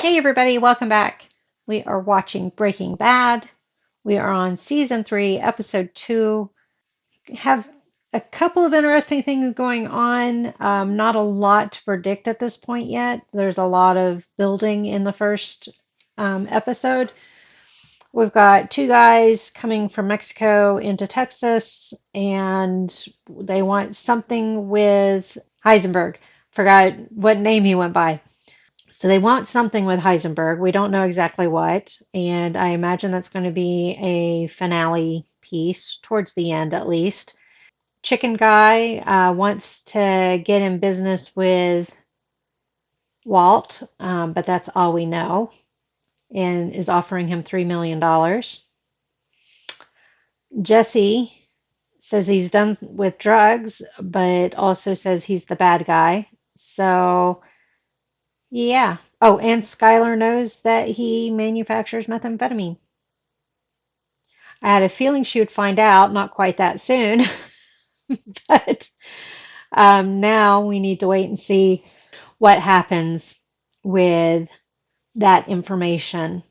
Hey everybody, welcome back. We are watching Breaking Bad. We are on season 3, episode 2. Have a couple of interesting things going on. Not a lot to predict at this point yet. There's a lot of building in the first episode. We've got two guys coming from Mexico into Texas, and they want something with Heisenberg. Forgot what name he went by. So they want something with Heisenberg. We don't know exactly what, and I imagine that's going to be a finale piece towards the end, at least. Chicken Guy wants to get in business with Walt, but that's all we know, and is offering him $3 million. Jesse says he's done with drugs, but also says he's the bad guy. So yeah. Oh, and Skylar knows that he manufactures methamphetamine. I had a feeling she would find out, not quite that soon, but now we need to wait and see what happens with that information.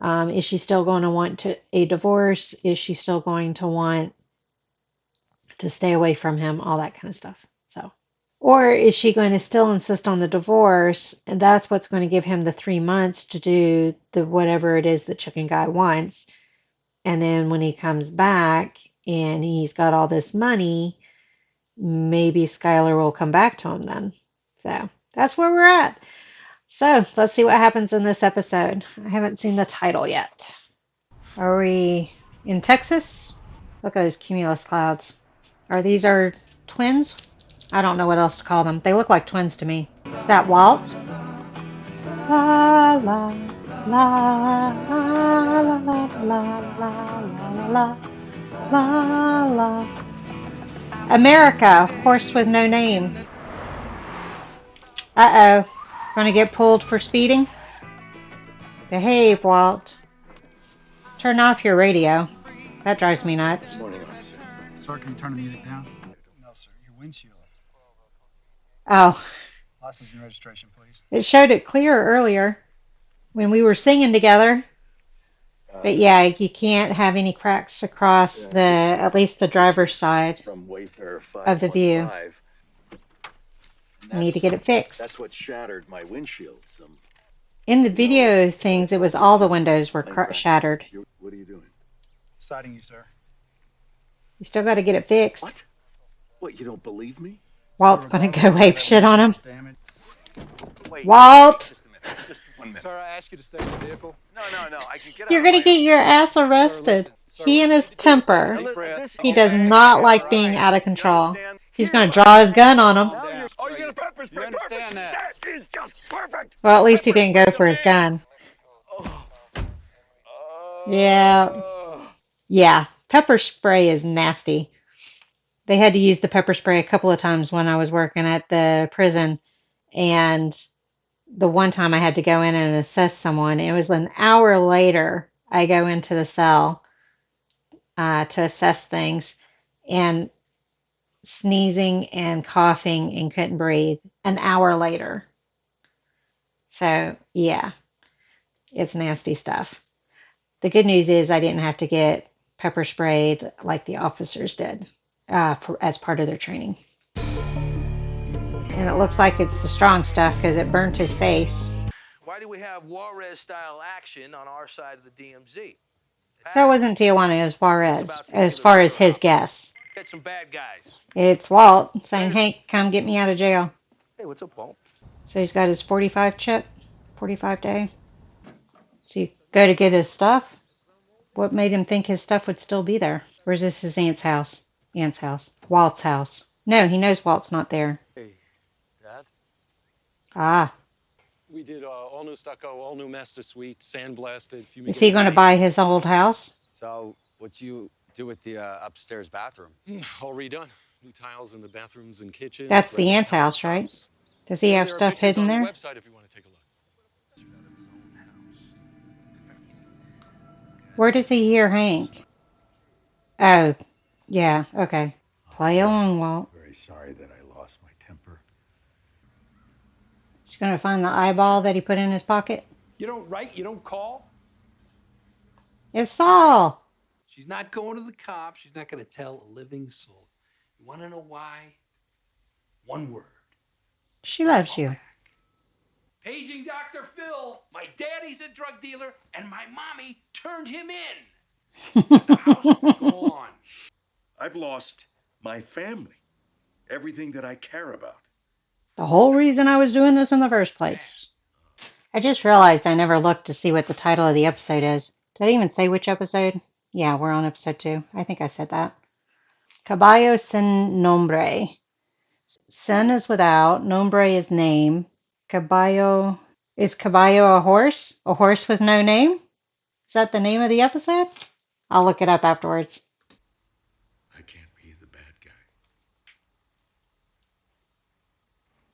Is she still going to want a divorce? Is she still going to want to stay away from him? All that kind of stuff. So, or is she going to still insist on the divorce? And that's what's going to give him the 3 months to do the whatever it is that Chicken Guy wants. And then when he comes back and he's got all this money, maybe Skylar will come back to him then. So that's where we're at. So let's see what happens in this episode. I haven't seen the title yet. Are we in Texas? Look at those cumulus clouds. Are these our twins? I don't know what else to call them. They look like twins to me. Is that Walt? La la la la la la la la la la la. America, horse with no name. Uh-oh. Gonna get pulled for speeding? Behave, Walt. Turn off your radio. That drives me nuts. Morning, officer. Sir, can you turn the music down? No, sir. Your windshield. Oh, License and registration, please. it showed it clear earlier when we were singing together. But yeah, you can't have any cracks across at least the driver's side From Wayfarer of the view. 5.5. Need to get it fixed. That's what shattered my windshield. In the video things, it was all the windows were shattered. What are you doing? Citing you, sir. You still got to get it fixed. What? What, you don't believe me? Walt's going to go ape shit on him. Wait, Walt! Just 1 minute. Sir, I ask you to stay in the vehicle. No, I can get out. You're going to get your ass arrested. He and his temper. He does not like being out of control. He's going to draw his gun on him. Oh, you're gonna pepper spray. You understand that? That is just perfect. Well, at least he didn't go for his gun. Yeah. Yeah. Pepper spray is nasty. They had to use the pepper spray a couple of times when I was working at the prison. And the one time I had to go in and assess someone, it was an hour later I go into the cell to assess things, and sneezing and coughing and couldn't breathe an hour later. So, yeah, it's nasty stuff. The good news is I didn't have to get pepper sprayed like the officers did as part of their training. And it looks like it's the strong stuff because it burnt his face. Why do we have Juarez-style action on our side of the DMZ? So it wasn't Tijuana, it was Juarez, as far as his guess. Get some bad guys. It's Walt saying, "Hey, come get me out of jail." Hey, what's up, Walt? So he's got his 45 chip, 45 day. So you go to get his stuff. What made him think his stuff would still be there? Or is this his aunt's house? Aunt's house. Walt's house. No, he knows Walt's not there. Hey, Dad. Ah. We did all new stucco, all new master suite, sandblasted. Is he going to buy his old house? So, what you do with the upstairs bathroom? All redone. New tiles in the bathrooms and kitchen. That's the aunt's house, right? Does he have stuff hidden there? Website if you want to take a look. Where does he hear Hank? Oh, yeah, okay. Play along, Walt. Very sorry that I lost my temper. He's going to find the eyeball that he put in his pocket. You don't write, you don't call. It's Saul. She's not going to the cops. She's not going to tell a living soul. You want to know why? One word. She loves Call you. back. Paging Dr. Phil. My daddy's a drug dealer, and my mommy turned him in. Let the house go on. I've lost my family, everything that I care about. The whole reason I was doing this in the first place. I just realized I never looked to see what the title of the episode is. Did I even say which episode? Yeah, we're on episode 2. I think I said that. Caballo sin nombre. Sin is without. Nombre is name. Caballo. Is Caballo a horse? A horse with no name? Is that the name of the episode? I'll look it up afterwards. I can't be the bad guy.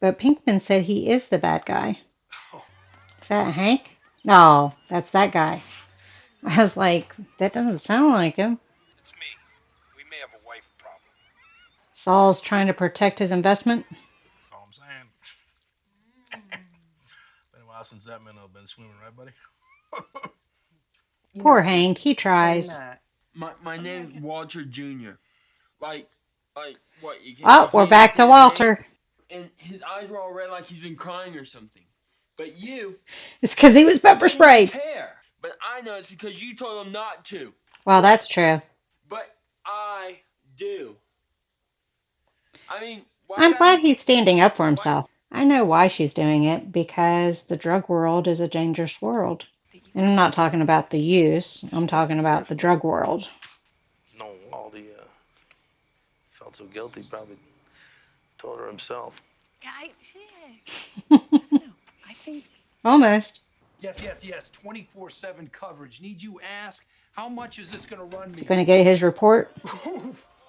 But Pinkman said he is the bad guy. Is that Hank? No, that's that guy. I was like, that doesn't sound like him. It's me. We may have a wife problem. Saul's trying to protect his investment. All I'm saying. Been a while since that minnow been swimming, right, buddy? Poor Hank, he tries. My name's Walter Jr. Like what? You Oh, we're can't back say to his name? Walter. And his eyes were all red like he's been crying or something. But you It's because he was pepper didn't sprayed. care. But I know it's because you told him not to. Well, that's true. But I do. I mean, why I'm would I glad be? he's standing up for Why? himself. I know why she's doing it, because the drug world is a dangerous world. And I'm not talking about the use, I'm talking about the drug world. No, all the felt so guilty. Probably told her himself. Yeah, I don't know. I think Almost. Yes, 24/7 coverage. Need you ask, how much is this going to run Is he me? going to get his report?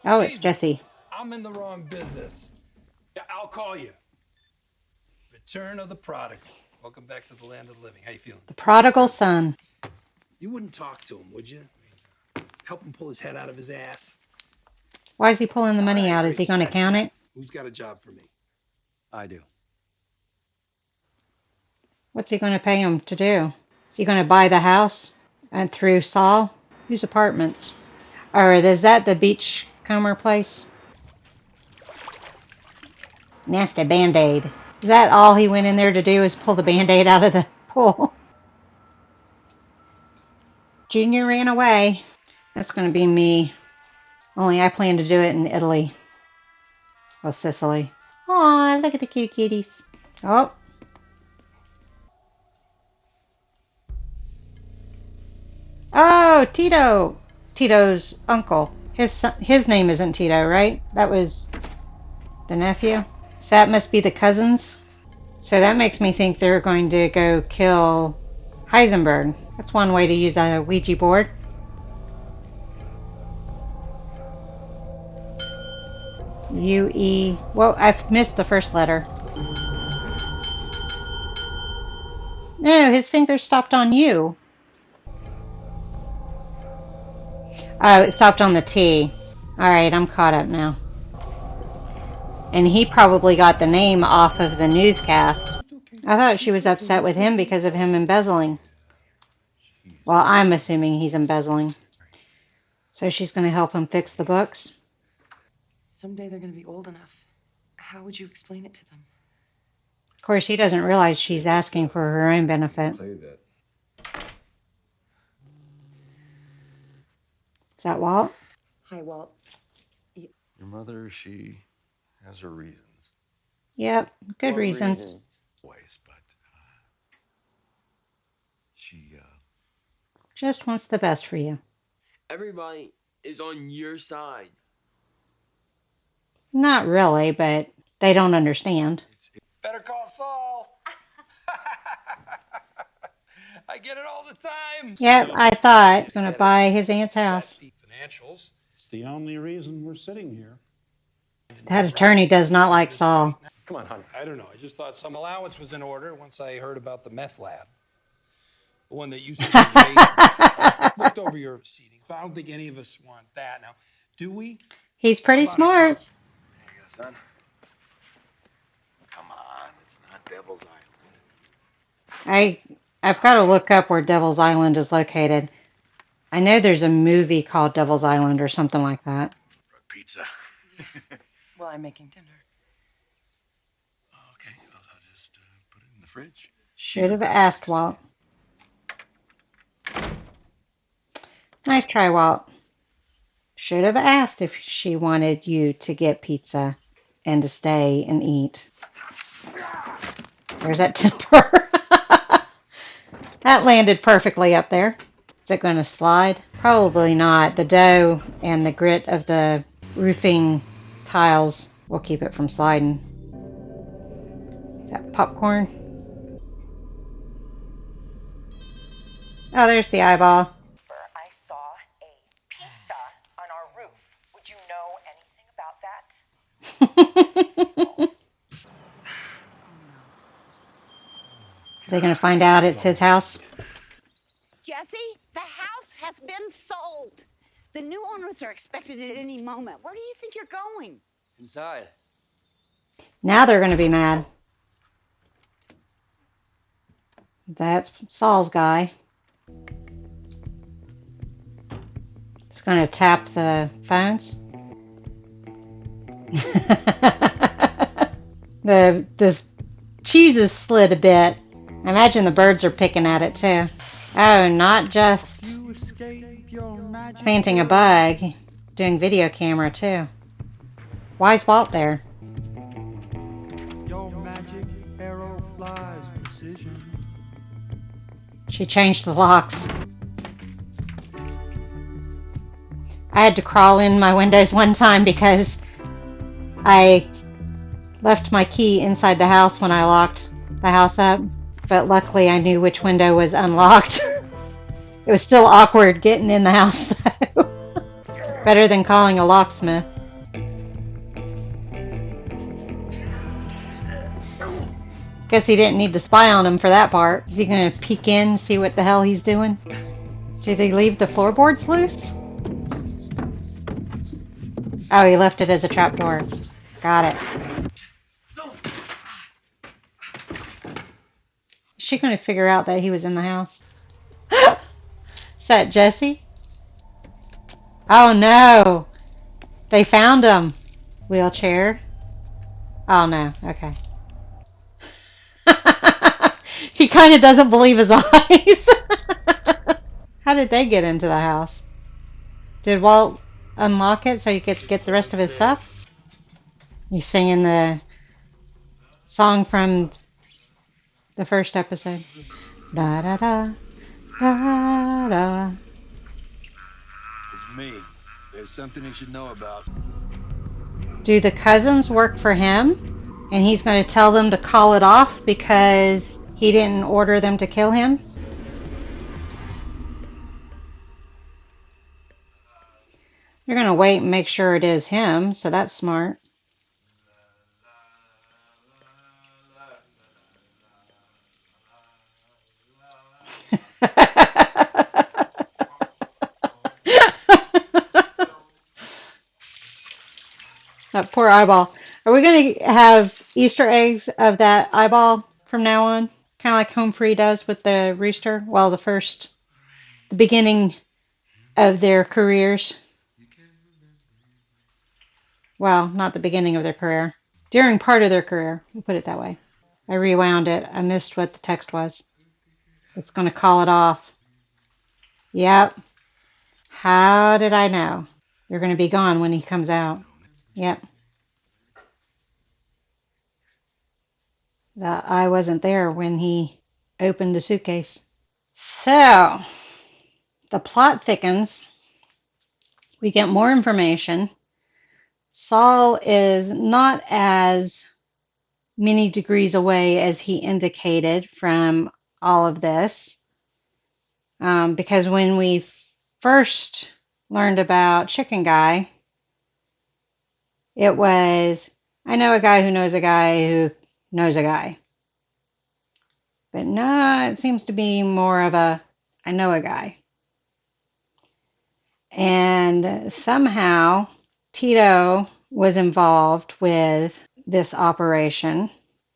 Oh, it's Jesus, Jesse. I'm in the wrong business. Yeah, I'll call you. Return of the prodigal. Welcome back to the land of the living. How you feeling? The prodigal son. You wouldn't talk to him, would you? Help him pull his head out of his ass. Why is he pulling the All money right, out? Is he Grace, going to that's count that. it? Who's got a job for me? I do. What's he going to pay him to do? Is he going to buy the house and through Saul? Whose apartments? Or is that the beachcomber place? Nasty Band-Aid. Is that all he went in there to do, is pull the Band-Aid out of the pool? Junior ran away. That's going to be me. Only I plan to do it in Italy. Or Sicily. Aw, look at the cute kitties. Oh. Oh, Tito. Tito's uncle. His name isn't Tito, right? That was the nephew. So that must be the cousins. So that makes me think they're going to go kill Heisenberg. That's one way to use a Ouija board. U-E. Well, I've missed the first letter. No, his finger stopped on U. Oh, it stopped on the T. Alright, I'm caught up now. And he probably got the name off of the newscast. I thought she was upset with him because of him embezzling. Well, I'm assuming he's embezzling. So she's going to help him fix the books. someday they're going to be old enough. How would you explain it to them? Of course, he doesn't realize she's asking for her own benefit. Is that Walt? Hi, Walt. Your mother, she has her reasons. Yep, good What reasons. reason? Ways, but she Just wants the best for you. Everybody is on your side. Not really, but they don't understand. Better call Saul. I get it all the time. Yep, I thought he was going to buy his aunt's house. Financials. It's the only reason we're sitting here. That attorney does not like Saul. come on, hon. I don't know. I just thought some allowance was in order once I heard about the meth lab. The one that used to be basement. Looked over your seating. So I don't think any of us want that. Now, do we? He's pretty How about a smart. couch? There you go, son. Come on, it's not Devil's Island. I've got to look up where Devil's Island is located. I know there's a movie called Devil's Island or something like that. For pizza. Well, I'm making dinner. Okay, I'll just put it in the fridge. Should Even have better asked next Walt. Nice try, Walt. Should have asked if she wanted you to get pizza and to stay and eat. There's that temper. That landed perfectly up there. Is it going to slide? Probably not. The dough and the grit of the roofing tiles will keep it from sliding. That popcorn. Oh, there's the eyeball. I saw a pizza on our roof. Would you know anything about that? They're going to find out it's his house. Jesse, the house has been sold. The new owners are expected at any moment. Where do you think you're going? Inside. Now they're going to be mad. That's Saul's guy. He's going to tap the phones. The cheese is slid a bit. I imagine the birds are picking at it too. Oh, not just planting a bug, doing video camera too. Why is Walt there? Your magic arrow flies precision. She changed the locks. I had to crawl in my windows one time because I left my key inside the house when I locked the house up. But luckily I knew which window was unlocked. It was still awkward getting in the house though. Better than calling a locksmith. Guess he didn't need to spy on him for that part. Is he gonna peek in, see what the hell he's doing? Did he leave the floorboards loose? Oh, he left it as a trapdoor. Got it. Is she gonna figure out that he was in the house? Is that Jesse? Oh no! They found him! Wheelchair. Oh no, okay. He kind of doesn't believe his eyes. How did they get into the house? Did Walt unlock it so you could get the rest of his stuff? He's singing the song from the first episode. Da da da da da. It's me. There's something you should know about. Do the cousins work for him? And he's going to tell them to call it off because he didn't order them to kill him? They're going to wait and make sure it is him, so that's smart. That poor eyeball. Are we going to have Easter eggs of that eyeball from now on? Kind of like Home Free does with the rooster? Well, the beginning of their careers. Well, not the beginning of their career. During part of their career, we'll put it that way. I rewound it. I missed what the text was. It's going to call it off. Yep. How did I know? They're going to be gone when he comes out. Yep. I wasn't there when he opened the suitcase. So, the plot thickens. We get more information. Saul is not as many degrees away as he indicated from all of this. Because when we first learned about Chicken Guy, it was, I know a guy who knows a guy who knows a guy. But no, it seems to be more of a, I know a guy. And somehow Tito was involved with this operation.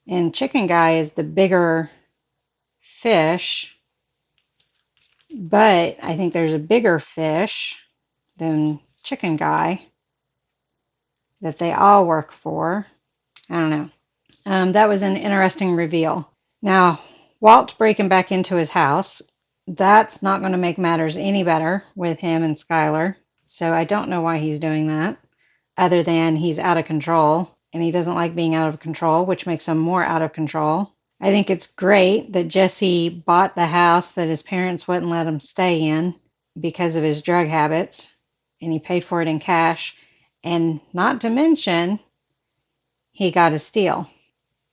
And Chicken Guy is the bigger fish, but I think there's a bigger fish than Chicken Guy that they all work for. I don't know. That was an interesting reveal. Now, Walt breaking back into his house, that's not going to make matters any better with him and Skylar. So I don't know why he's doing that, other than he's out of control and he doesn't like being out of control, which makes him more out of control. I think it's great that Jesse bought the house that his parents wouldn't let him stay in because of his drug habits, and he paid for it in cash. And not to mention, he got a steal.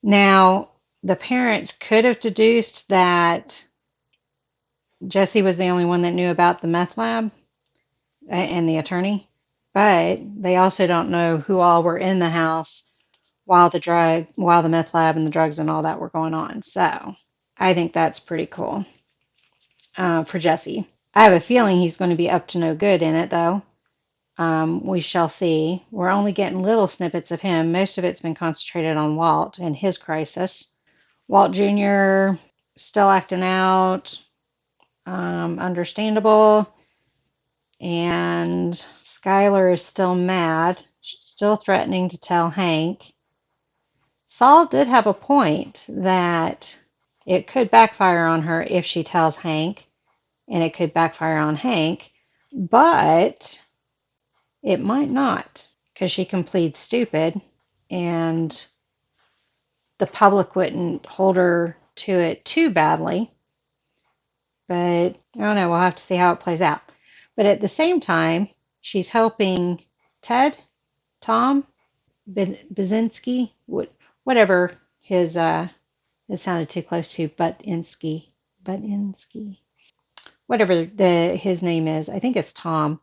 Now, the parents could have deduced that Jesse was the only one that knew about the meth lab and the attorney, but they also don't know who all were in the house while the meth lab and the drugs and all that were going on. So I think that's pretty cool for Jesse. I have a feeling he's going to be up to no good in it, though. We shall see. We're only getting little snippets of him. Most of it's been concentrated on Walt and his crisis. Walt Jr. still acting out, understandable. And Skylar is still mad, still threatening to tell Hank. Saul did have a point that it could backfire on her if she tells Hank, and it could backfire on Hank, but it might not, because she can plead stupid, and the public wouldn't hold her to it too badly. But I don't know, we'll have to see how it plays out. But at the same time, she's helping Ted, Tom, Basinski, whatever his, it sounded too close to Butinsky, whatever his name is. I think it's Tom.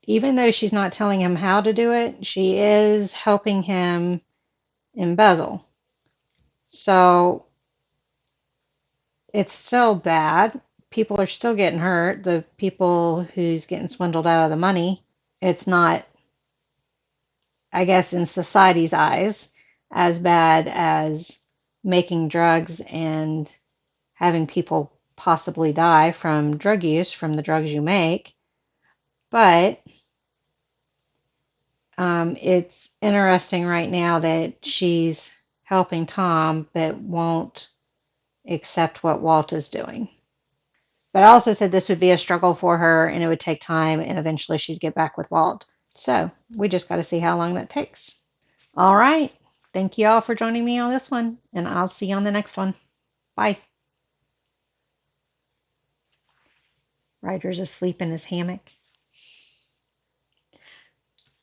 Even though she's not telling him how to do it, she is helping him embezzle. So it's still bad. People are still getting hurt. The people who's getting swindled out of the money, it's not, I guess, in society's eyes, as bad as making drugs and having people possibly die from drug use from the drugs you make. But it's interesting right now that she's helping Tom but won't accept what Walt is doing. But I also said this would be a struggle for her and it would take time and eventually she'd get back with Walt. So we just got to see how long that takes. All right. Thank you all for joining me on this one, and I'll see you on the next one. Bye. Ryder's asleep in his hammock.